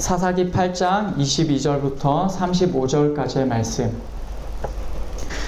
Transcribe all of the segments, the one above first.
사사기 8장 22절부터 35절까지의 말씀.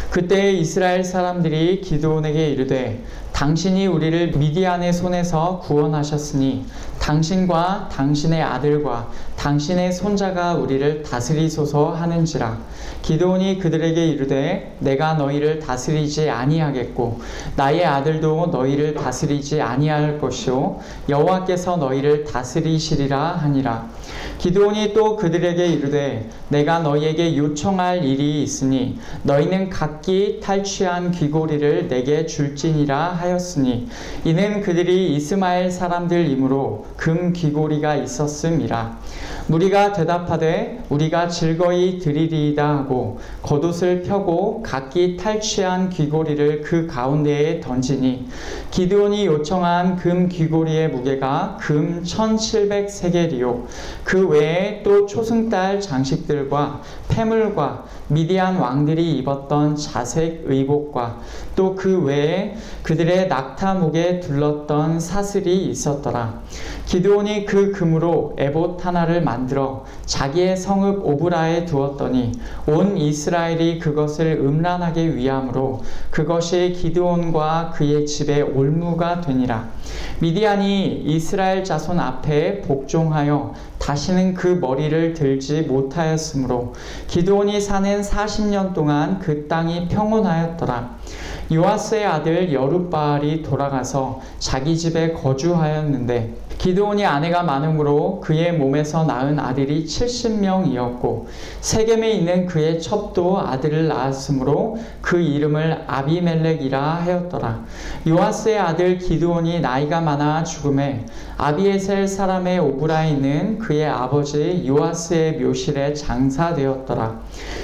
그때 이스라엘 사람들이 기드온에게 이르되 당신이 우리를 미디안의 손에서 구원하셨으니 당신과 당신의 아들과 당신의 손자가 우리를 다스리소서 하는지라. 기드온이 그들에게 이르되 내가 너희를 다스리지 아니하겠고 나의 아들도 너희를 다스리지 아니할 것이요 여호와께서 너희를 다스리시리라 하니라. 기드온이 또 그들에게 이르되 내가 너희에게 요청할 일이 있으니 너희는 각기 탈취한 귀고리를 내게 줄지니라 하였으니 이는 그들이 이스마엘 사람들이므로 금 귀고리가 있었음이라. 무리가 대답하되 우리가 즐거이 드리리이다 하고 겉옷을 펴고 각기 탈취한 귀고리를 그 가운데에 던지니 기드온이 요청한 금 귀고리의 무게가 금 1700세겔이요 그 외에 또 초승달 장식들과 패물과 미디안 왕들이 입었던 자색 의복과 또 그 외에 그들의 낙타목에 둘렀던 사슬이 있었더라. 기드온이 그 금으로 에봇 하나를 만들어 자기의 성읍 오브라에 두었더니 온 이스라엘이 그것을 음란하게 위함으로 그것이 기드온과 그의 집의 올무가 되니라. 미디안이 이스라엘 자손 앞에 복종하여 다시는 그 머리를 들지 못하였으므로 기드온이 사는 40년 동안 그 땅이 평온하였더라. 요아스의 아들 여룻바알이 돌아가서 자기 집에 거주하였는데 기드온이 아내가 많으므로 그의 몸에서 낳은 아들이 70명이었고 세겜에 있는 그의 첩도 아들을 낳았으므로 그 이름을 아비멜렉이라 하였더라. 요아스의 아들 기드온이 나이가 많아 죽음에 아비에셀 사람의 오브라에 있는 그의 아버지 요아스의 묘실에 장사되었더라.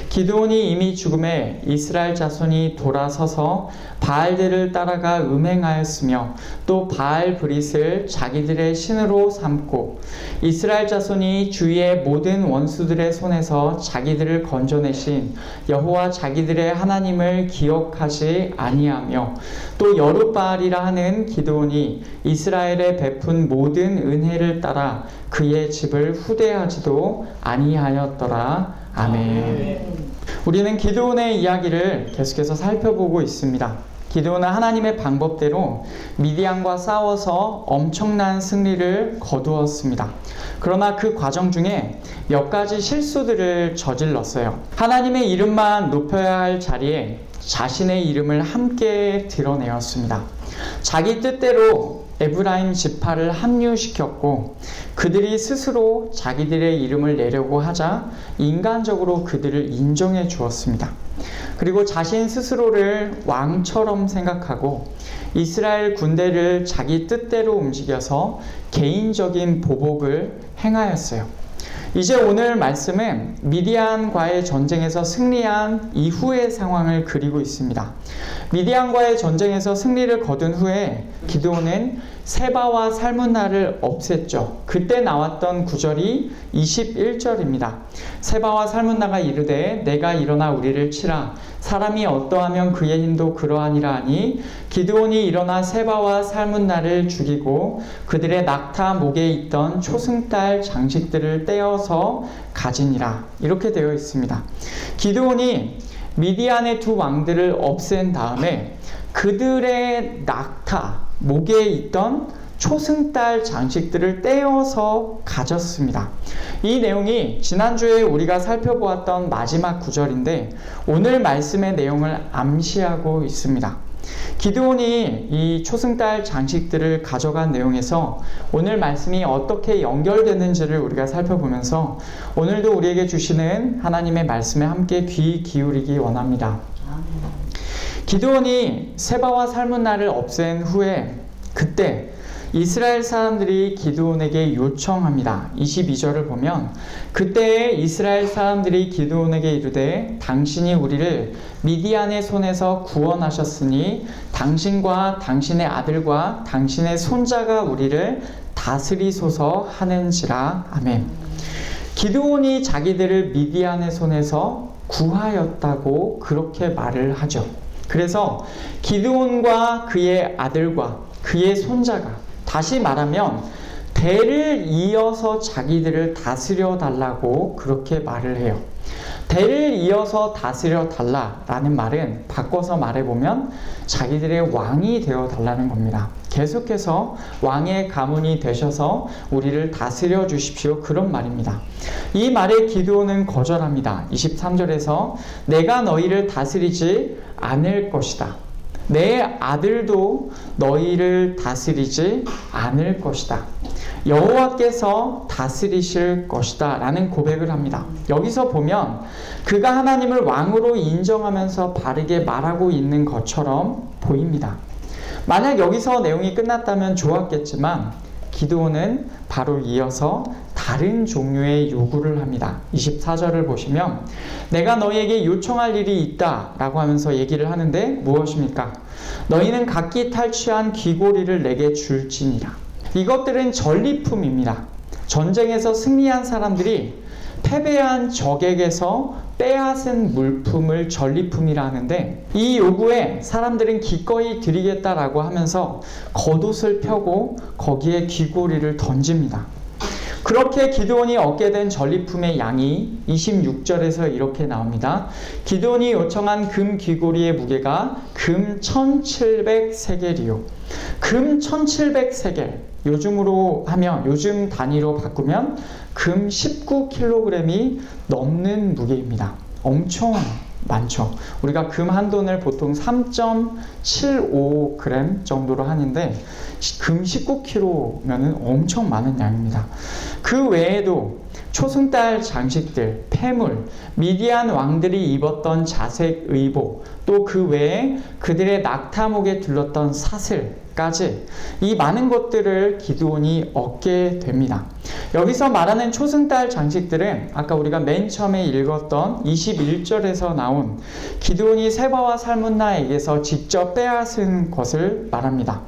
기드온이 이미 죽음에 이스라엘 자손이 돌아서서 바알들을 따라가 음행하였으며 또 바알 브릿을 자기들의 신으로 삼고 이스라엘 자손이 주위의 모든 원수들의 손에서 자기들을 건져내신 여호와 자기들의 하나님을 기억하지 아니하며 또 여룻바알이라 하는 기드온이 이스라엘에 베푼 모든 은혜를 따라 그의 집을 후대하지도 아니하였더라. 아멘. 우리는 기드온의 이야기를 계속해서 살펴보고 있습니다. 기드온은 하나님의 방법대로 미디안과 싸워서 엄청난 승리를 거두었습니다. 그러나 그 과정 중에 몇 가지 실수들을 저질렀어요. 하나님의 이름만 높여야 할 자리에 자신의 이름을 함께 드러내었습니다. 자기 뜻대로 에브라임 지파를 합류시켰고 그들이 스스로 자기들의 이름을 내려고 하자 인간적으로 그들을 인정해 주었습니다. 그리고 자신 스스로를 왕처럼 생각하고 이스라엘 군대를 자기 뜻대로 움직여서 개인적인 보복을 행하였어요. 이제 오늘 말씀은 미디안과의 전쟁에서 승리한 이후의 상황을 그리고 있습니다. 미디안과의 전쟁에서 승리를 거둔 후에 기드온은 세바와 살문나를 없앴죠. 그때 나왔던 구절이 21절입니다. 세바와 살문나가 이르되 내가 일어나 우리를 치라. 사람이 어떠하면 그의 힘도 그러하니라 하니 기드온이 일어나 세바와 살문나를 죽이고 그들의 낙타 목에 있던 초승달 장식들을 떼어서 가지니라. 이렇게 되어 있습니다. 기드온이 미디안의 두 왕들을 없앤 다음에 그들의 낙타 목에 있던 초승달 장식들을 떼어서 가졌습니다. 이 내용이 지난주에 우리가 살펴보았던 마지막 구절인데 오늘 말씀의 내용을 암시하고 있습니다. 기드온이 이 초승달 장식들을 가져간 내용에서 오늘 말씀이 어떻게 연결되는지를 우리가 살펴보면서 오늘도 우리에게 주시는 하나님의 말씀에 함께 귀 기울이기 원합니다. 기드온이 세바와 살문나를 없앤 후에 그때 이스라엘 사람들이 기드온에게 요청합니다. 22절을 보면 그때 이스라엘 사람들이 기드온에게 이르되 당신이 우리를 미디안의 손에서 구원하셨으니 당신과 당신의 아들과 당신의 손자가 우리를 다스리소서 하는지라. 아멘. 기드온이 자기들을 미디안의 손에서 구하였다고 그렇게 말을 하죠. 그래서 기드온과 그의 아들과 그의 손자가, 다시 말하면 대를 이어서 자기들을 다스려 달라고 그렇게 말을 해요. 대를 이어서 다스려 달라라는 말은 바꿔서 말해보면 자기들의 왕이 되어 달라는 겁니다. 계속해서 왕의 가문이 되셔서 우리를 다스려 주십시오. 그런 말입니다. 이 말에 기드온은 거절합니다. 23절에서 내가 너희를 다스리지 않을 것이다. 내 아들도 너희를 다스리지 않을 것이다. 여호와께서 다스리실 것이다 라는 고백을 합니다. 여기서 보면 그가 하나님을 왕으로 인정하면서 바르게 말하고 있는 것처럼 보입니다. 만약 여기서 내용이 끝났다면 좋았겠지만 기드온은 바로 이어서 다른 종류의 요구를 합니다. 24절을 보시면 내가 너희에게 요청할 일이 있다 라고 하면서 얘기를 하는데 무엇입니까? 너희는 각기 탈취한 귀고리를 내게 줄지니라. 이것들은 전리품입니다. 전쟁에서 승리한 사람들이 패배한 적에게서 빼앗은 물품을 전리품이라 하는데 이 요구에 사람들은 기꺼이 드리겠다라고 하면서 겉옷을 펴고 거기에 귀고리를 던집니다. 그렇게 기드온이 얻게 된 전리품의 양이 26절에서 이렇게 나옵니다. 기드온이 요청한 금 귀고리의 무게가 금 1700세겔이요. 금 1700세겔, 요즘으로 하면, 요즘 단위로 바꾸면 금 19kg이 넘는 무게입니다. 엄청 많죠. 우리가 금 한 돈을 보통 3.75g 정도로 하는데 금 19kg면 엄청 많은 양입니다. 그 외에도 초승달 장식들, 폐물, 미디안 왕들이 입었던 자색 의복, 또 그 외에 그들의 낙타목에 둘렀던 사슬까지 이 많은 것들을 기드온이 얻게 됩니다. 여기서 말하는 초승달 장식들은 아까 우리가 맨 처음에 읽었던 21절에서 나온 기드온이 세바와 살문나에게서 직접 빼앗은 것을 말합니다.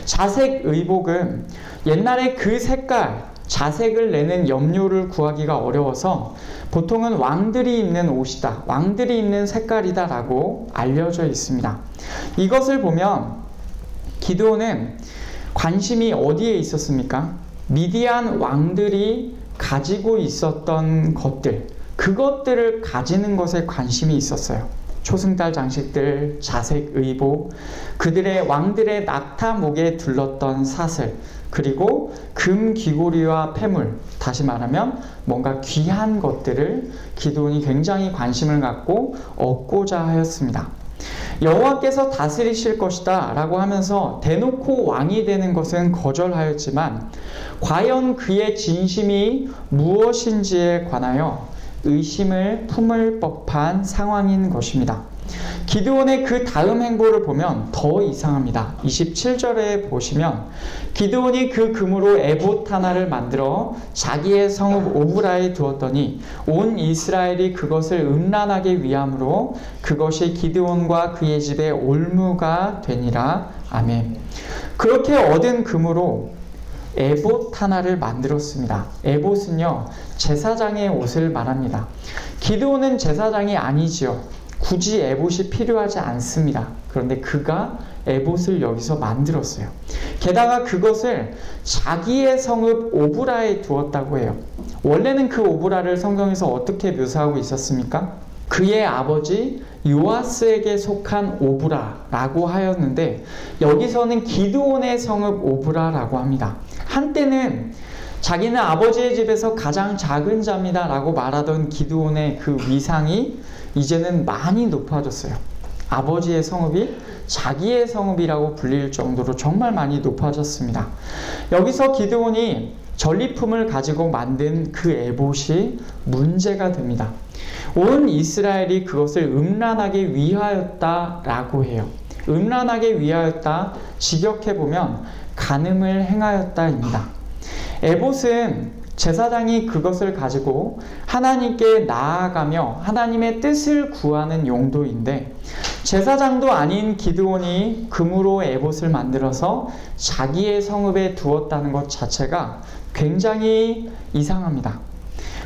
자색 의복은 옛날에 그 색깔, 자색을 내는 염료를 구하기가 어려워서 보통은 왕들이 입는 옷이다, 왕들이 입는 색깔이다 라고 알려져 있습니다. 이것을 보면 기드온은 관심이 어디에 있었습니까? 미디안 왕들이 가지고 있었던 것들, 그것들을 가지는 것에 관심이 있었어요. 초승달 장식들, 자색 의복, 그들의 왕들의 낙타 목에 둘렀던 사슬, 그리고 금 귀고리와 폐물, 다시 말하면 뭔가 귀한 것들을 기드온이 굉장히 관심을 갖고 얻고자 하였습니다. 여호와께서 다스리실 것이다 라고 하면서 대놓고 왕이 되는 것은 거절하였지만 과연 그의 진심이 무엇인지에 관하여 의심을 품을 법한 상황인 것입니다. 기드온의 그 다음 행보를 보면 더 이상합니다. 27절에 보시면 기드온이 그 금으로 에봇 하나를 만들어 자기의 성읍 오브라에 두었더니 온 이스라엘이 그것을 음란하게 위함으로 그것이 기드온과 그의 집의 올무가 되니라. 아멘. 그렇게 얻은 금으로 에봇 하나를 만들었습니다. 에봇은요, 제사장의 옷을 말합니다. 기드온은 제사장이 아니지요. 굳이 에봇이 필요하지 않습니다. 그런데 그가 에봇을 여기서 만들었어요. 게다가 그것을 자기의 성읍 오브라에 두었다고 해요. 원래는 그 오브라를 성경에서 어떻게 묘사하고 있었습니까? 그의 아버지 요아스에게 속한 오브라라고 하였는데 여기서는 기드온의 성읍 오브라라고 합니다. 한때는 자기는 아버지의 집에서 가장 작은 자입니다 라고 말하던 기드온의 그 위상이 이제는 많이 높아졌어요. 아버지의 성읍이 자기의 성읍이라고 불릴 정도로 정말 많이 높아졌습니다. 여기서 기드온이 전리품을 가지고 만든 그 에봇이 문제가 됩니다. 온 이스라엘이 그것을 음란하게 위하였다라고 해요. 음란하게 위하였다, 직역해보면 간음을 행하였다입니다. 에봇은 제사장이 그것을 가지고 하나님께 나아가며 하나님의 뜻을 구하는 용도인데 제사장도 아닌 기드온이 금으로 에봇을 만들어서 자기의 성읍에 두었다는 것 자체가 굉장히 이상합니다.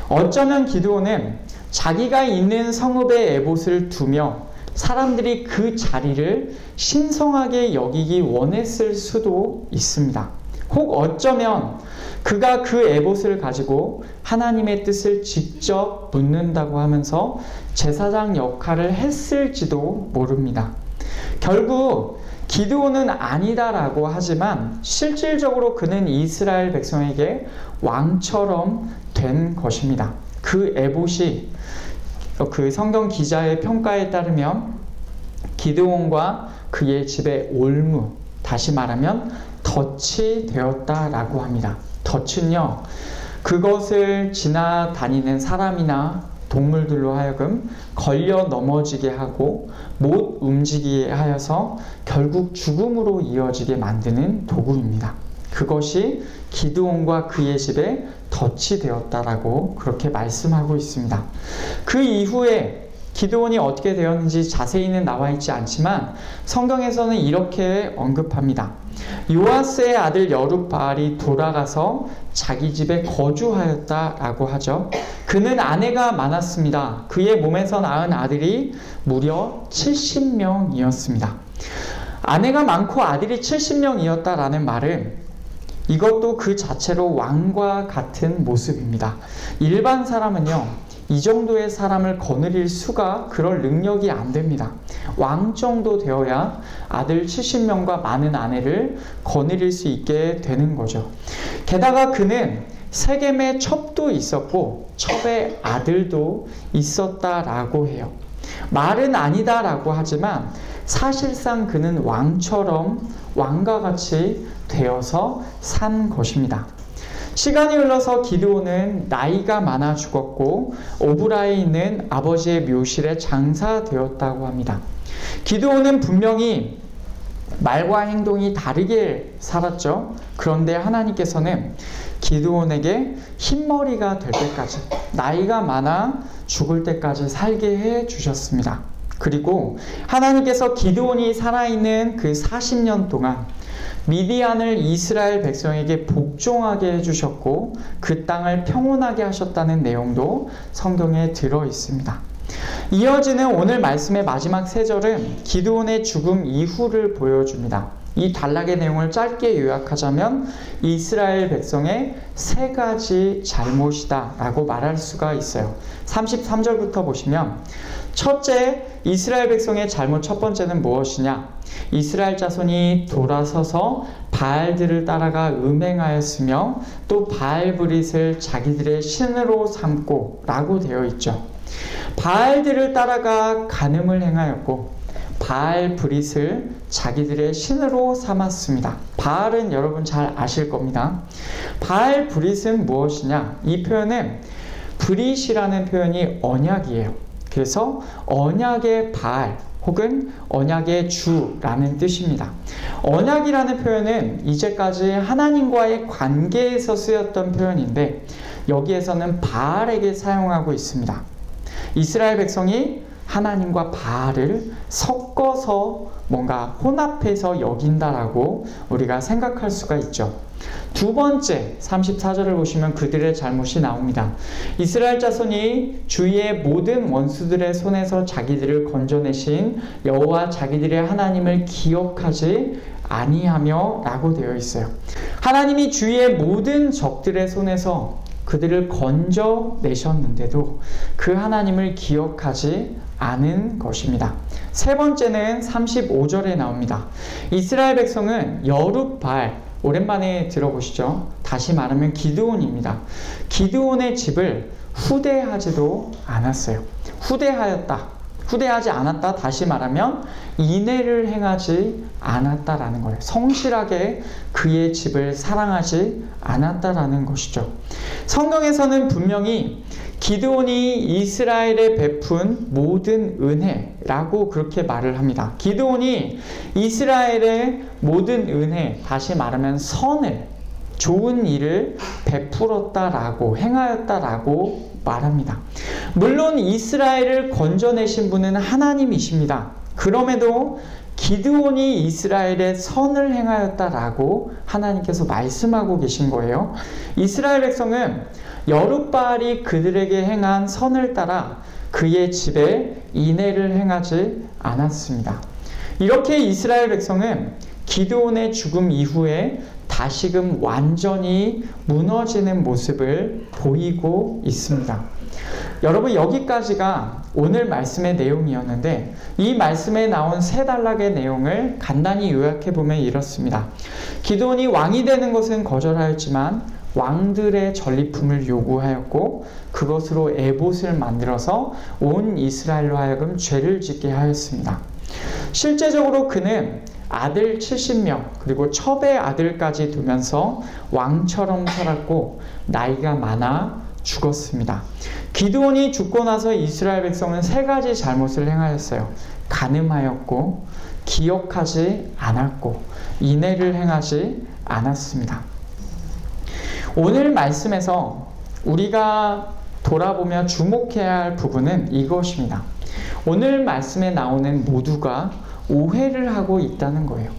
어쩌면 기드온은 자기가 있는 성읍에 에봇을 두며 사람들이 그 자리를 신성하게 여기기 원했을 수도 있습니다. 혹 어쩌면 그가 그 에봇을 가지고 하나님의 뜻을 직접 묻는다고 하면서 제사장 역할을 했을지도 모릅니다. 결국 기드온은 아니다라고 하지만 실질적으로 그는 이스라엘 백성에게 왕처럼 된 것입니다. 그 에봇이 그 성경 기자의 평가에 따르면 기드온과 그의 집의 올무, 다시 말하면 덫이 되었다라고 합니다. 덫은요, 그것을 지나다니는 사람이나 동물들로 하여금 걸려 넘어지게 하고 못 움직이게 하여서 결국 죽음으로 이어지게 만드는 도구입니다. 그것이 기드온과 그의 집에 덫이 되었다라고 그렇게 말씀하고 있습니다. 그 이후에 기드온이 어떻게 되었는지 자세히는 나와 있지 않지만 성경에서는 이렇게 언급합니다. 요아스의 아들 여룹바알이 돌아가서 자기 집에 거주하였다라고 하죠. 그는 아내가 많았습니다. 그의 몸에서 낳은 아들이 무려 70명이었습니다. 아내가 많고 아들이 70명이었다라는 말은 이것도 그 자체로 왕과 같은 모습입니다. 일반 사람은요, 이 정도의 사람을 거느릴 수가, 그럴 능력이 안 됩니다. 왕 정도 되어야 아들 70명과 많은 아내를 거느릴 수 있게 되는 거죠. 게다가 그는 세겜에 첩도 있었고 첩의 아들도 있었다라고 해요. 말은 아니다라고 하지만 사실상 그는 왕처럼 왕과 같이 되어서 산 것입니다. 시간이 흘러서 기드온은 나이가 많아 죽었고 오브라에 있는 아버지의 묘실에 장사되었다고 합니다. 기드온은 분명히 말과 행동이 다르게 살았죠. 그런데 하나님께서는 기드온에게 흰머리가 될 때까지, 나이가 많아 죽을 때까지 살게 해 주셨습니다. 그리고 하나님께서 기드온이 살아있는 그 40년 동안 미디안을 이스라엘 백성에게 복종하게 해주셨고 그 땅을 평온하게 하셨다는 내용도 성경에 들어 있습니다. 이어지는 오늘 말씀의 마지막 세 절은 기드온의 죽음 이후를 보여줍니다. 이 단락의 내용을 짧게 요약하자면 이스라엘 백성의 세 가지 잘못이다 라고 말할 수가 있어요. 33절부터 보시면 첫째, 이스라엘 백성의 잘못 첫 번째는 무엇이냐? 이스라엘 자손이 돌아서서 바알들을 따라가 음행하였으며 또 바알브릿을 자기들의 신으로 삼고 라고 되어 있죠. 바알들을 따라가 간음을 행하였고 바알브릿을 자기들의 신으로 삼았습니다. 바알은 여러분 잘 아실 겁니다. 바알브릿은 무엇이냐? 이 표현은 브릿이라는 표현이 언약이에요. 그래서 언약의 바알 혹은 언약의 주라는 뜻입니다. 언약이라는 표현은 이제까지 하나님과의 관계에서 쓰였던 표현인데 여기에서는 바알에게 사용하고 있습니다. 이스라엘 백성이 하나님과 바알을 섞어서 뭔가 혼합해서 여긴다라고 우리가 생각할 수가 있죠. 두 번째, 34절을 보시면 그들의 잘못이 나옵니다. 이스라엘 자손이 주위의 모든 원수들의 손에서 자기들을 건져내신 여호와 자기들의 하나님을 기억하지 아니하며 라고 되어 있어요. 하나님이 주위의 모든 적들의 손에서 그들을 건져내셨는데도 그 하나님을 기억하지 않은 것입니다. 세 번째는 35절에 나옵니다. 이스라엘 백성은 여룹바알, 오랜만에 들어보시죠. 다시 말하면 기드온입니다. 기드온의 집을 후대하지도 않았어요. 후대하지 않았다. 다시 말하면 인애를 행하지 않았다라는 거예요. 성실하게 그의 집을 사랑하지 않았다라는 것이죠. 성경에서는 분명히 기드온이 이스라엘에 베푼 모든 은혜라고 그렇게 말을 합니다. 기드온이 이스라엘의 모든 은혜, 다시 말하면 선을, 좋은 일을 베풀었다라고, 행하였다라고 말합니다. 물론 이스라엘을 건져내신 분은 하나님이십니다. 그럼에도 기드온이 이스라엘의 선을 행하였다라고 하나님께서 말씀하고 계신 거예요. 이스라엘 백성은 여룹바알이 그들에게 행한 선을 따라 그의 집에 인애를 행하지 않았습니다. 이렇게 이스라엘 백성은 기드온의 죽음 이후에 다시금 완전히 무너지는 모습을 보이고 있습니다. 여러분, 여기까지가 오늘 말씀의 내용이었는데 이 말씀에 나온 세 단락의 내용을 간단히 요약해보면 이렇습니다. 기드온이 왕이 되는 것은 거절하였지만 왕들의 전리품을 요구하였고 그것으로 에봇을 만들어서 온 이스라엘로 하여금 죄를 짓게 하였습니다. 실제적으로 그는 아들 70명 그리고 첩의 아들까지 두면서 왕처럼 살았고 나이가 많아 죽었습니다. 기드온이 죽고 나서 이스라엘 백성은 세 가지 잘못을 행하였어요. 간음하였고 기억하지 않았고 인애를 행하지 않았습니다. 오늘 말씀에서 우리가 돌아보며 주목해야 할 부분은 이것입니다. 오늘 말씀에 나오는 모두가 오해를 하고 있다는 거예요.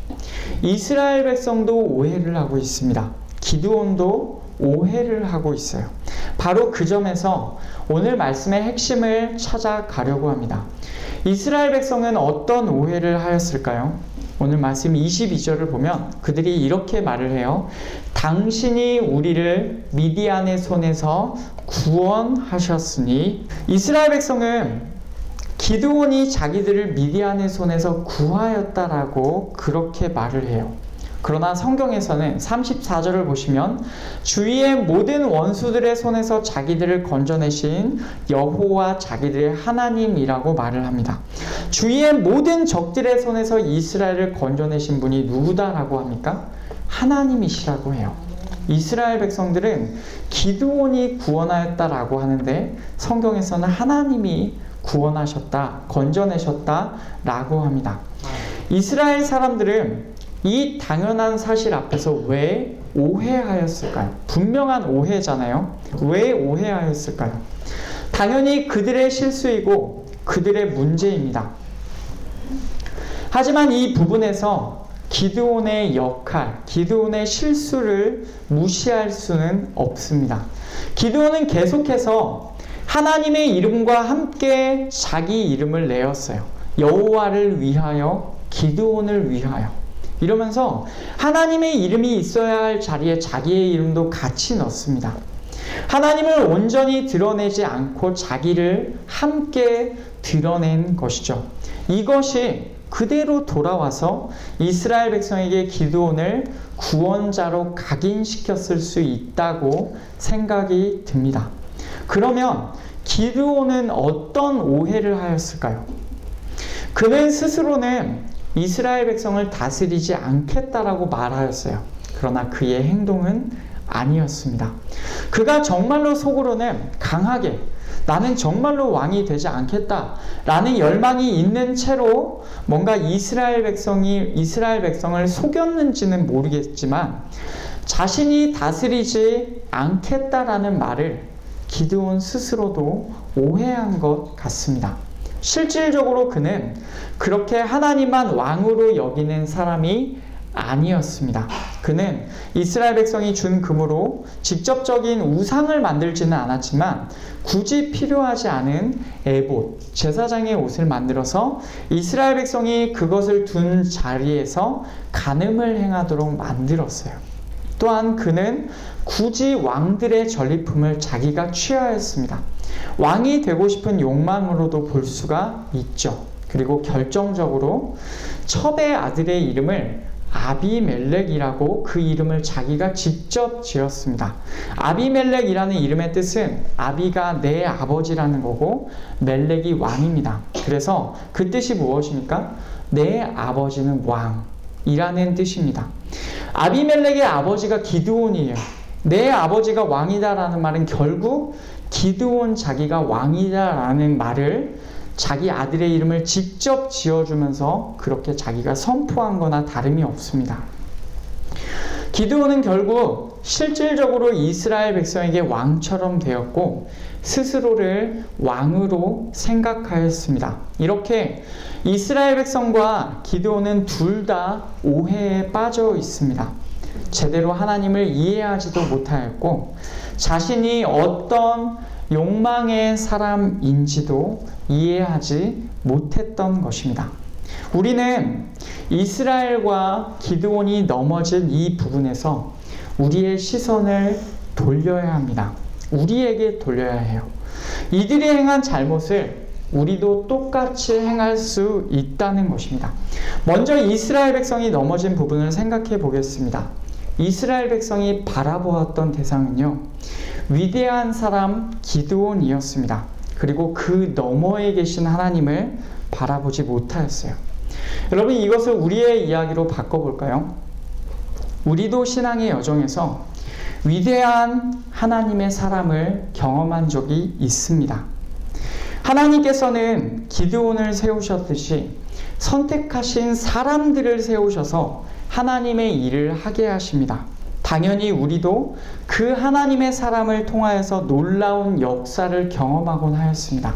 이스라엘 백성도 오해를 하고 있습니다. 기드온도 오해를 하고 있어요. 바로 그 점에서 오늘 말씀의 핵심을 찾아가려고 합니다. 이스라엘 백성은 어떤 오해를 하였을까요? 오늘 말씀 22절을 보면 그들이 이렇게 말을 해요. 당신이 우리를 미디안의 손에서 구원하셨으니. 이스라엘 백성은 기드온이 자기들을 미디안의 손에서 구하였다라고 그렇게 말을 해요. 그러나 성경에서는 34절을 보시면 주위의 모든 원수들의 손에서 자기들을 건져내신 여호와 자기들의 하나님이라고 말을 합니다. 주위의 모든 적들의 손에서 이스라엘을 건져내신 분이 누구다라고 합니까? 하나님이시라고 해요. 이스라엘 백성들은 기드온이 구원하였다라고 하는데 성경에서는 하나님이 구원하셨다, 건져내셨다라고 합니다. 이스라엘 사람들은 이 당연한 사실 앞에서 왜 오해하였을까요? 분명한 오해잖아요. 왜 오해하였을까요? 당연히 그들의 실수이고 그들의 문제입니다. 하지만 이 부분에서 기드온의 역할, 기드온의 실수를 무시할 수는 없습니다. 기드온은 계속해서 하나님의 이름과 함께 자기 이름을 내었어요. 여호와를 위하여, 기드온을 위하여. 이러면서 하나님의 이름이 있어야 할 자리에 자기의 이름도 같이 넣습니다. 하나님을 온전히 드러내지 않고 자기를 함께 드러낸 것이죠. 이것이 그대로 돌아와서 이스라엘 백성에게 기드온을 구원자로 각인시켰을 수 있다고 생각이 듭니다. 그러면 기드온은 어떤 오해를 하였을까요? 그는 스스로는 이스라엘 백성을 다스리지 않겠다라고 말하였어요. 그러나 그의 행동은 아니었습니다. 그가 정말로 속으로는 강하게 나는 정말로 왕이 되지 않겠다라는 열망이 있는 채로 뭔가 이스라엘 백성을 속였는지는 모르겠지만 자신이 다스리지 않겠다라는 말을 기드온 스스로도 오해한 것 같습니다. 실질적으로 그는 그렇게 하나님만 왕으로 여기는 사람이 아니었습니다. 그는 이스라엘 백성이 준 금으로 직접적인 우상을 만들지는 않았지만 굳이 필요하지 않은 에봇, 제사장의 옷을 만들어서 이스라엘 백성이 그것을 둔 자리에서 간음을 행하도록 만들었어요. 또한 그는 굳이 왕들의 전리품을 자기가 취하였습니다. 왕이 되고 싶은 욕망으로도 볼 수가 있죠. 그리고 결정적으로 첩의 아들의 이름을 아비멜렉이라고 그 이름을 자기가 직접 지었습니다. 아비멜렉이라는 이름의 뜻은 아비가 내 아버지라는 거고 멜렉이 왕입니다. 그래서 그 뜻이 무엇입니까? 내 아버지는 왕이라는 뜻입니다. 아비멜렉의 아버지가 기드온이에요. 내 아버지가 왕이다라는 말은 결국 기드온 자기가 왕이다라는 말을 자기 아들의 이름을 직접 지어주면서 그렇게 자기가 선포한 거나 다름이 없습니다. 기드온은 결국 실질적으로 이스라엘 백성에게 왕처럼 되었고 스스로를 왕으로 생각하였습니다. 이렇게 이스라엘 백성과 기드온은 둘 다 오해에 빠져 있습니다. 제대로 하나님을 이해하지도 못하였고 자신이 어떤 욕망의 사람인지도 이해하지 못했던 것입니다. 우리는 이스라엘과 기드온이 넘어진 이 부분에서 우리의 시선을 돌려야 합니다. 우리에게 돌려야 해요. 이들이 행한 잘못을 우리도 똑같이 행할 수 있다는 것입니다. 먼저 이스라엘 백성이 넘어진 부분을 생각해 보겠습니다. 이스라엘 백성이 바라보았던 대상은요, 위대한 사람 기드온이었습니다. 그리고 그 너머에 계신 하나님을 바라보지 못하였어요. 여러분, 이것을 우리의 이야기로 바꿔볼까요? 우리도 신앙의 여정에서 위대한 하나님의 사람을 경험한 적이 있습니다. 하나님께서는 기드온을 세우셨듯이 선택하신 사람들을 세우셔서 하나님의 일을 하게 하십니다. 당연히 우리도 그 하나님의 사람을 통하여서 놀라운 역사를 경험하곤 하였습니다.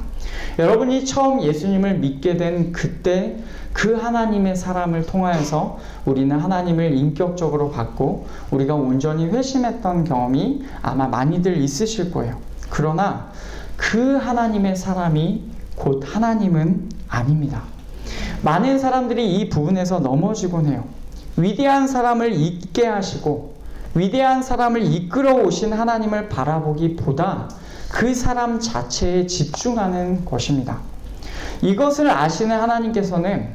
여러분이 처음 예수님을 믿게 된 그때 그 하나님의 사람을 통하여서 우리는 하나님을 인격적으로 받고 우리가 온전히 회심했던 경험이 아마 많이들 있으실 거예요. 그러나 그 하나님의 사람이 곧 하나님은 아닙니다. 많은 사람들이 이 부분에서 넘어지곤 해요. 위대한 사람을 있게 하시고 위대한 사람을 이끌어 오신 하나님을 바라보기보다 그 사람 자체에 집중하는 것입니다. 이것을 아시는 하나님께서는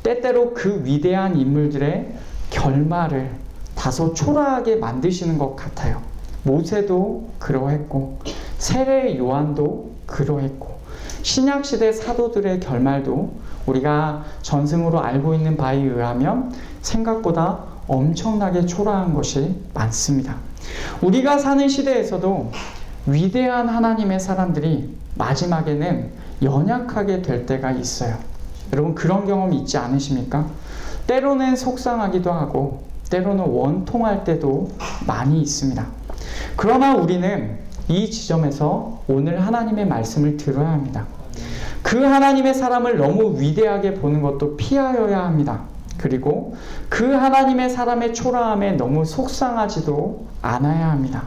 때때로 그 위대한 인물들의 결말을 다소 초라하게 만드시는 것 같아요. 모세도 그러했고 세례 요한도 그러했고 신약시대 사도들의 결말도 우리가 전승으로 알고 있는 바에 의하면 생각보다 엄청나게 초라한 것이 많습니다. 우리가 사는 시대에서도 위대한 하나님의 사람들이 마지막에는 연약하게 될 때가 있어요. 여러분, 그런 경험 있지 않으십니까? 때로는 속상하기도 하고 때로는 원통할 때도 많이 있습니다. 그러나 우리는 이 지점에서 오늘 하나님의 말씀을 들어야 합니다. 그 하나님의 사람을 너무 위대하게 보는 것도 피하여야 합니다. 그리고 그 하나님의 사람의 초라함에 너무 속상하지도 않아야 합니다.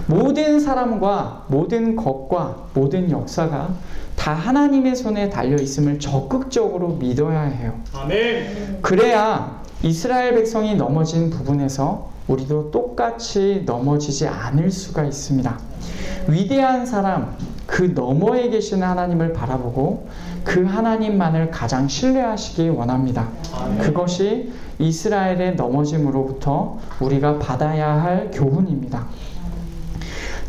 모든 사람과 모든 것과 모든 역사가 다 하나님의 손에 달려 있음을 적극적으로 믿어야 해요. 아멘. 그래야 이스라엘 백성이 넘어진 부분에서 우리도 똑같이 넘어지지 않을 수가 있습니다. 위대한 사람, 그 너머에 계시는 하나님을 바라보고 그 하나님만을 가장 신뢰하시기 원합니다. 아멘. 그것이 이스라엘의 넘어짐으로부터 우리가 받아야 할 교훈입니다.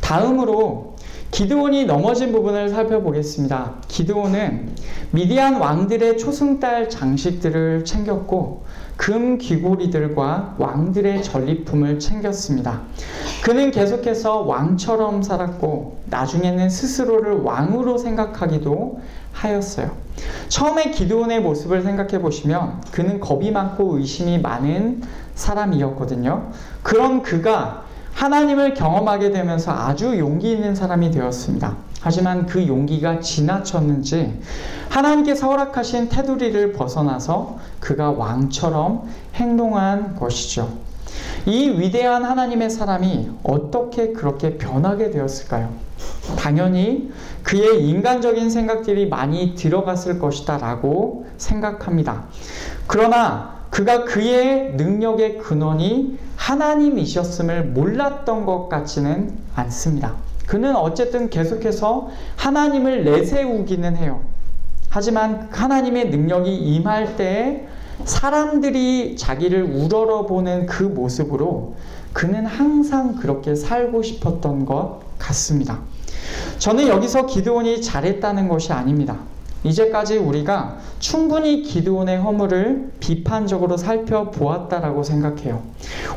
다음으로 기드온이 넘어진 부분을 살펴보겠습니다. 기드온은 미디안 왕들의 초승달 장식들을 챙겼고 금 귀고리들과 왕들의 전리품을 챙겼습니다. 그는 계속해서 왕처럼 살았고 나중에는 스스로를 왕으로 생각하기도 하였어요. 처음에 기드온의 모습을 생각해 보시면 그는 겁이 많고 의심이 많은 사람이었거든요. 그런 그가 하나님을 경험하게 되면서 아주 용기 있는 사람이 되었습니다. 하지만 그 용기가 지나쳤는지 하나님께서 허락하신 테두리를 벗어나서 그가 왕처럼 행동한 것이죠. 이 위대한 하나님의 사람이 어떻게 그렇게 변하게 되었을까요? 당연히 그의 인간적인 생각들이 많이 들어갔을 것이다 라고 생각합니다. 그러나 그가 그의 능력의 근원이 하나님이셨음을 몰랐던 것 같지는 않습니다. 그는 어쨌든 계속해서 하나님을 내세우기는 해요. 하지만 하나님의 능력이 임할 때에 사람들이 자기를 우러러보는 그 모습으로 그는 항상 그렇게 살고 싶었던 것 같습니다. 저는 여기서 기드온이 잘했다는 것이 아닙니다. 이제까지 우리가 충분히 기드온의 허물을 비판적으로 살펴보았다라고 생각해요.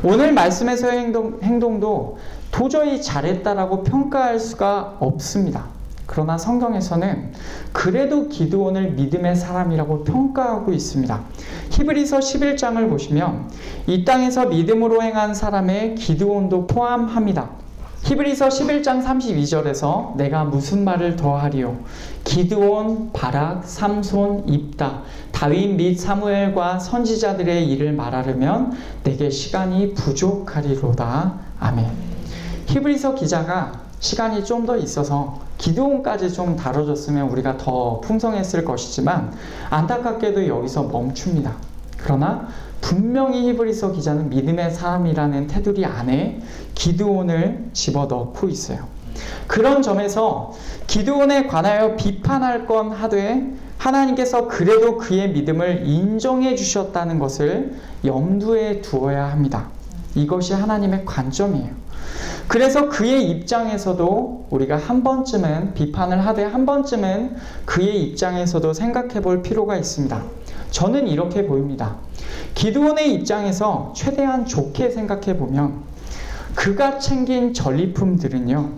오늘 말씀에서의 행동도 도저히 잘했다라고 평가할 수가 없습니다. 그러나 성경에서는 그래도 기드온을 믿음의 사람이라고 평가하고 있습니다. 히브리서 11장을 보시면 이 땅에서 믿음으로 행한 사람의 기드온도 포함합니다. 히브리서 11장 32절에서 내가 무슨 말을 더하리요? 기드온, 바락, 삼손, 입다, 다윗 및 사무엘과 선지자들의 일을 말하려면 내게 시간이 부족하리로다. 아멘. 히브리서 기자가 시간이 좀 더 있어서 기드온까지 좀 다뤄졌으면 우리가 더 풍성했을 것이지만 안타깝게도 여기서 멈춥니다. 그러나 분명히 히브리서 기자는 믿음의 사람이라는 테두리 안에 기드온을 집어넣고 있어요. 그런 점에서 기드온에 관하여 비판할 건 하되 하나님께서 그래도 그의 믿음을 인정해 주셨다는 것을 염두에 두어야 합니다. 이것이 하나님의 관점이에요. 그래서 그의 입장에서도 우리가 한 번쯤은 비판을 하되 한 번쯤은 그의 입장에서도 생각해 볼 필요가 있습니다. 저는 이렇게 보입니다. 기드온의 입장에서 최대한 좋게 생각해 보면 그가 챙긴 전리품들은요,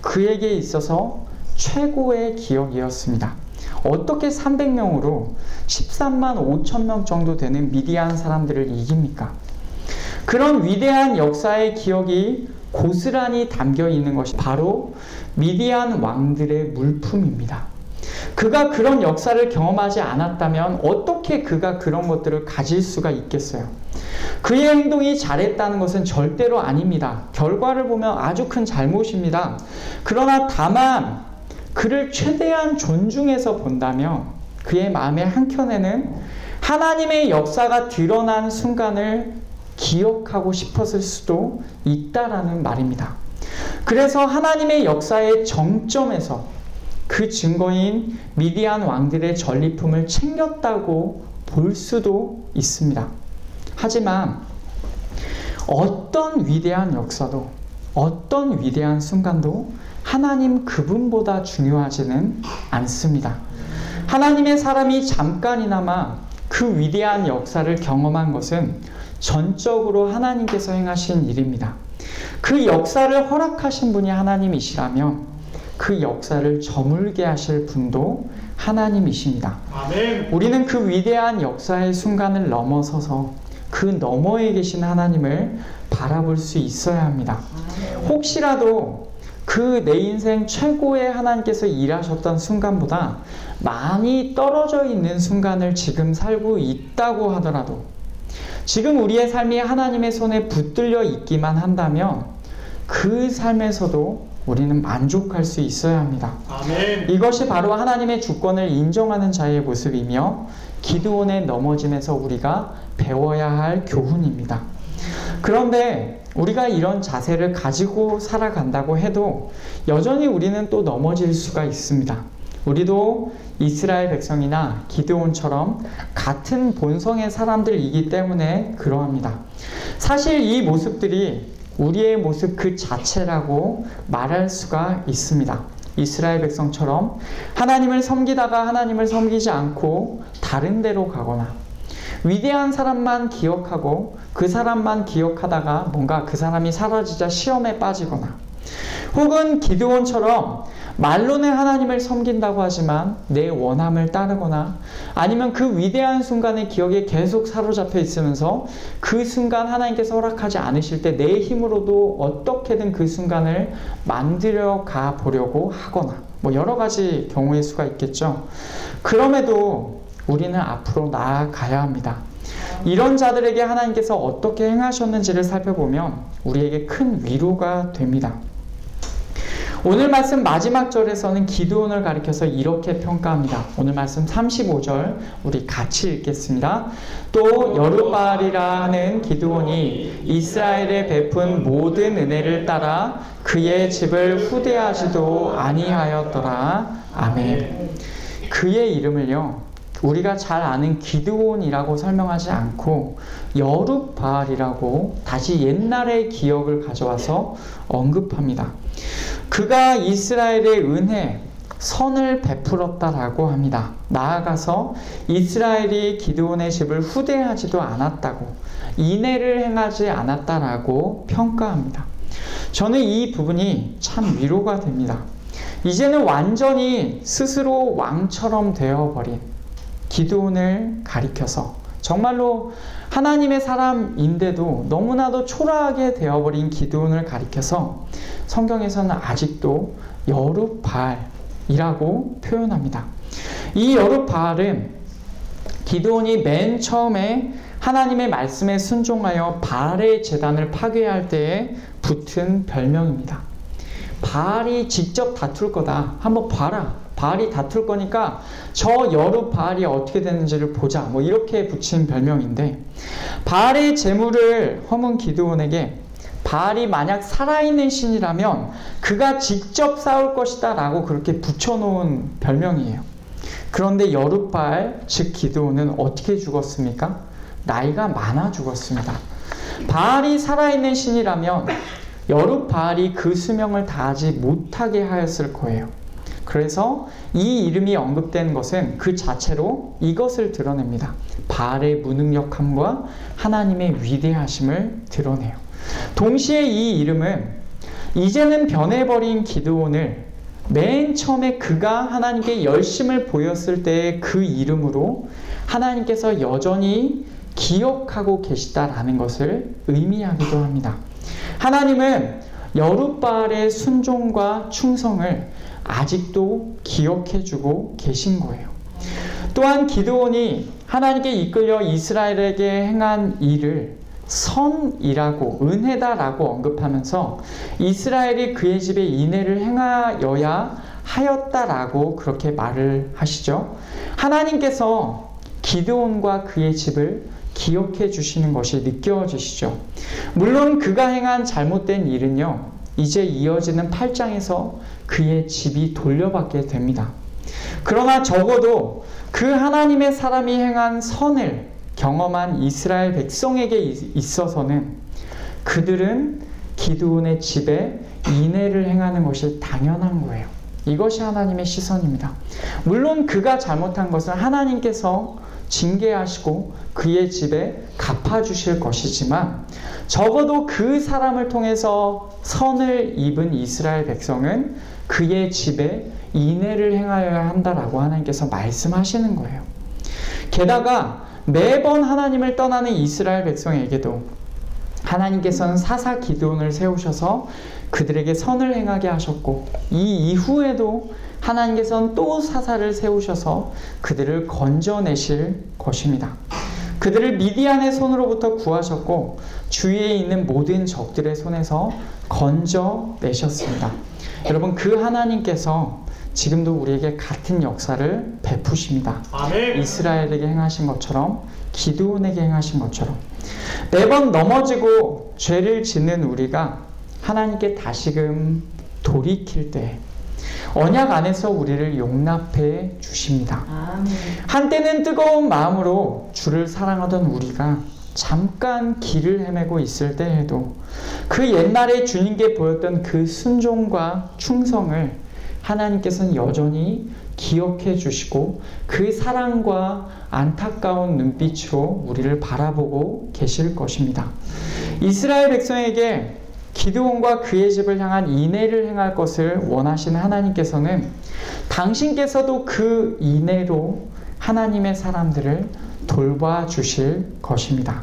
그에게 있어서 최고의 기억이었습니다. 어떻게 300명으로 13만 5천 명 정도 되는 미디안 사람들을 이깁니까? 그런 위대한 역사의 기억이 고스란히 담겨 있는 것이 바로 미디안 왕들의 물품입니다. 그가 그런 역사를 경험하지 않았다면 어떻게 그가 그런 것들을 가질 수가 있겠어요? 그의 행동이 잘했다는 것은 절대로 아닙니다. 결과를 보면 아주 큰 잘못입니다. 그러나 다만 그를 최대한 존중해서 본다면 그의 마음의 한켠에는 하나님의 역사가 드러난 순간을 기억하고 싶었을 수도 있다라는 말입니다. 그래서 하나님의 역사의 정점에서 그 증거인 미디안 왕들의 전리품을 챙겼다고 볼 수도 있습니다. 하지만 어떤 위대한 역사도 어떤 위대한 순간도 하나님 그분보다 중요하지는 않습니다. 하나님의 사람이 잠깐이나마 그 위대한 역사를 경험한 것은 전적으로 하나님께서 행하신 일입니다. 그 역사를 허락하신 분이 하나님이시라면 그 역사를 저물게 하실 분도 하나님이십니다. 아멘. 우리는 그 위대한 역사의 순간을 넘어서서 그 너머에 계신 하나님을 바라볼 수 있어야 합니다. 혹시라도 그 내 인생 최고의 하나님께서 일하셨던 순간보다 많이 떨어져 있는 순간을 지금 살고 있다고 하더라도 지금 우리의 삶이 하나님의 손에 붙들려 있기만 한다면 그 삶에서도 우리는 만족할 수 있어야 합니다. 아멘. 이것이 바로 하나님의 주권을 인정하는 자의 모습이며 기드온의 넘어짐에서 우리가 배워야 할 교훈입니다. 그런데 우리가 이런 자세를 가지고 살아간다고 해도 여전히 우리는 또 넘어질 수가 있습니다. 우리도 이스라엘 백성이나 기드온처럼 같은 본성의 사람들이기 때문에 그러합니다. 사실 이 모습들이 우리의 모습 그 자체라고 말할 수가 있습니다. 이스라엘 백성처럼 하나님을 섬기다가 하나님을 섬기지 않고 다른 데로 가거나 위대한 사람만 기억하고 그 사람만 기억하다가 뭔가 그 사람이 사라지자 시험에 빠지거나 혹은 기드온처럼 말로는 하나님을 섬긴다고 하지만 내 원함을 따르거나 아니면 그 위대한 순간의 기억에 계속 사로잡혀 있으면서 그 순간 하나님께서 허락하지 않으실 때 내 힘으로도 어떻게든 그 순간을 만들어 가 보려고 하거나 뭐 여러 가지 경우의 수가 있겠죠. 그럼에도 우리는 앞으로 나아가야 합니다. 이런 자들에게 하나님께서 어떻게 행하셨는지를 살펴보면 우리에게 큰 위로가 됩니다. 오늘 말씀 마지막 절에서는 기드온을 가리켜서 이렇게 평가합니다. 오늘 말씀 35절 우리 같이 읽겠습니다. 또 여룻바알이라 하는 기드온이 이스라엘에 베푼 모든 은혜를 따라 그의 집을 후대하지도 아니하였더라. 아멘. 그의 이름을요, 우리가 잘 아는 기드온이라고 설명하지 않고 여룻바알이라고 다시 옛날의 기억을 가져와서 언급합니다. 그가 이스라엘의 은혜, 선을 베풀었다라고 합니다. 나아가서 이스라엘이 기드온의 집을 후대하지도 않았다고, 인애를 행하지 않았다라고 평가합니다. 저는 이 부분이 참 위로가 됩니다. 이제는 완전히 스스로 왕처럼 되어버린 기드온을 가리켜서 정말로 하나님의 사람인데도 너무나도 초라하게 되어버린 기드온을 가리켜서 성경에서는 아직도 여룻바알이라고 표현합니다. 이 여룻바알은 기드온이 맨 처음에 하나님의 말씀에 순종하여 바알의 제단을 파괴할 때에 붙은 별명입니다. 바알이 직접 다툴 거다. 한번 봐라. 바알이 다툴 거니까 저 여룻바알이 어떻게 되는지를 보자. 뭐 이렇게 붙인 별명인데, 바알의 재물을 허문 기드온에게 바알이 만약 살아있는 신이라면 그가 직접 싸울 것이다 라고 그렇게 붙여놓은 별명이에요. 그런데 여룻바알 즉 기드온은 어떻게 죽었습니까? 나이가 많아 죽었습니다. 바알이 살아있는 신이라면 여룻바알이 그 수명을 다하지 못하게 하였을 거예요. 그래서 이 이름이 언급된 것은 그 자체로 이것을 드러냅니다. 바알의 무능력함과 하나님의 위대하심을 드러내요. 동시에 이 이름은 이제는 변해버린 기드온을 맨 처음에 그가 하나님께 열심을 보였을 때의 그 이름으로 하나님께서 여전히 기억하고 계시다라는 것을 의미하기도 합니다. 하나님은 여룻바알의 순종과 충성을 아직도 기억해주고 계신 거예요. 또한 기드온이 하나님께 이끌려 이스라엘에게 행한 일을 선이라고, 은혜다라고 언급하면서 이스라엘이 그의 집에 인애를 행하여야 하였다라고 그렇게 말을 하시죠. 하나님께서 기드온과 그의 집을 기억해 주시는 것이 느껴지시죠. 물론 그가 행한 잘못된 일은요, 이제 이어지는 8장에서 그의 집이 돌려받게 됩니다. 그러나 적어도 그 하나님의 사람이 행한 선을 경험한 이스라엘 백성에게 있어서는 그들은 기드온의 집에 인애를 행하는 것이 당연한 거예요. 이것이 하나님의 시선입니다. 물론 그가 잘못한 것은 하나님께서 징계하시고 그의 집에 갚아주실 것이지만 적어도 그 사람을 통해서 선을 입은 이스라엘 백성은 그의 집에 인애를 행하여야 한다라고 하나님께서 말씀하시는 거예요. 게다가 매번 하나님을 떠나는 이스라엘 백성에게도 하나님께서는 사사 기드온을 세우셔서 그들에게 선을 행하게 하셨고, 이 이후에도 하나님께서는 또 사사를 세우셔서 그들을 건져내실 것입니다. 그들을 미디안의 손으로부터 구하셨고 주위에 있는 모든 적들의 손에서 건져내셨습니다. 여러분, 그 하나님께서 지금도 우리에게 같은 역사를 베푸십니다. 아멘. 이스라엘에게 행하신 것처럼, 기드온에게 행하신 것처럼 매번 넘어지고 죄를 짓는 우리가 하나님께 다시금 돌이킬 때 언약 안에서 우리를 용납해 주십니다. 아멘. 한때는 뜨거운 마음으로 주를 사랑하던 우리가 잠깐 길을 헤매고 있을 때에도 그 옛날에 주님께 보였던 그 순종과 충성을 하나님께서는 여전히 기억해 주시고 그 사랑과 안타까운 눈빛으로 우리를 바라보고 계실 것입니다. 이스라엘 백성에게 기드온과 그의 집을 향한 인애를 행할 것을 원하시는 하나님께서는 당신께서도 그 인애로 하나님의 사람들을 돌봐주실 것입니다.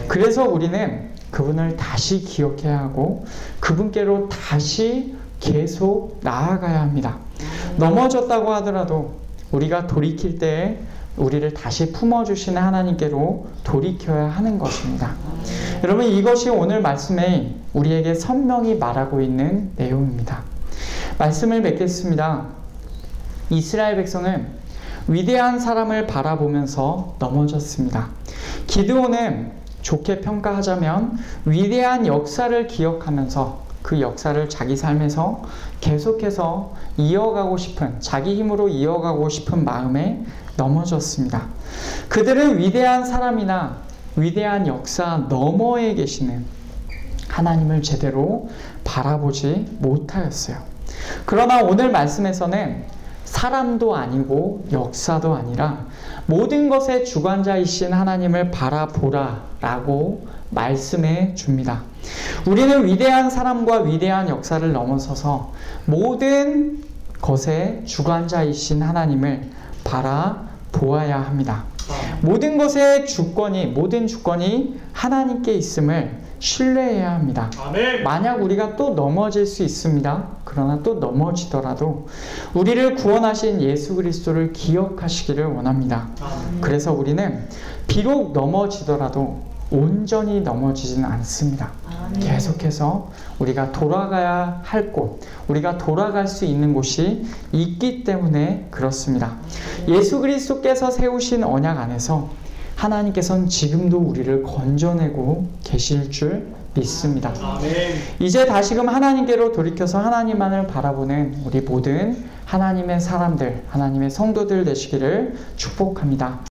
그래서 우리는 그분을 다시 기억해야 하고 그분께로 다시 계속 나아가야 합니다. 넘어졌다고 하더라도 우리가 돌이킬 때에 우리를 다시 품어주시는 하나님께로 돌이켜야 하는 것입니다. 여러분, 이것이 오늘 말씀에 우리에게 선명히 말하고 있는 내용입니다. 말씀을 맺겠습니다. 이스라엘 백성은 위대한 사람을 바라보면서 넘어졌습니다. 기드온은 좋게 평가하자면 위대한 역사를 기억하면서 그 역사를 자기 삶에서 계속해서 이어가고 싶은, 자기 힘으로 이어가고 싶은 마음에 넘어졌습니다. 그들은 위대한 사람이나 위대한 역사 너머에 계시는 하나님을 제대로 바라보지 못하였어요. 그러나 오늘 말씀에서는 사람도 아니고 역사도 아니라 모든 것의 주관자이신 하나님을 바라보라 라고 말씀해 줍니다. 우리는 위대한 사람과 위대한 역사를 넘어서서 모든 것의 주관자이신 하나님을 바라보아야 합니다. 모든 것의 주권이, 모든 주권이 하나님께 있음을 신뢰해야 합니다. 아멘. 만약 우리가 또 넘어질 수 있습니다. 그러나 또 넘어지더라도 우리를 구원하신 예수 그리스도를 기억하시기를 원합니다. 아멘. 그래서 우리는 비록 넘어지더라도 온전히 넘어지지는 않습니다. 계속해서 우리가 돌아가야 할 곳, 우리가 돌아갈 수 있는 곳이 있기 때문에 그렇습니다. 예수 그리스도께서 세우신 언약 안에서 하나님께서는 지금도 우리를 건져내고 계실 줄 믿습니다. 이제 다시금 하나님께로 돌이켜서 하나님만을 바라보는 우리 모든 하나님의 사람들, 하나님의 성도들 되시기를 축복합니다.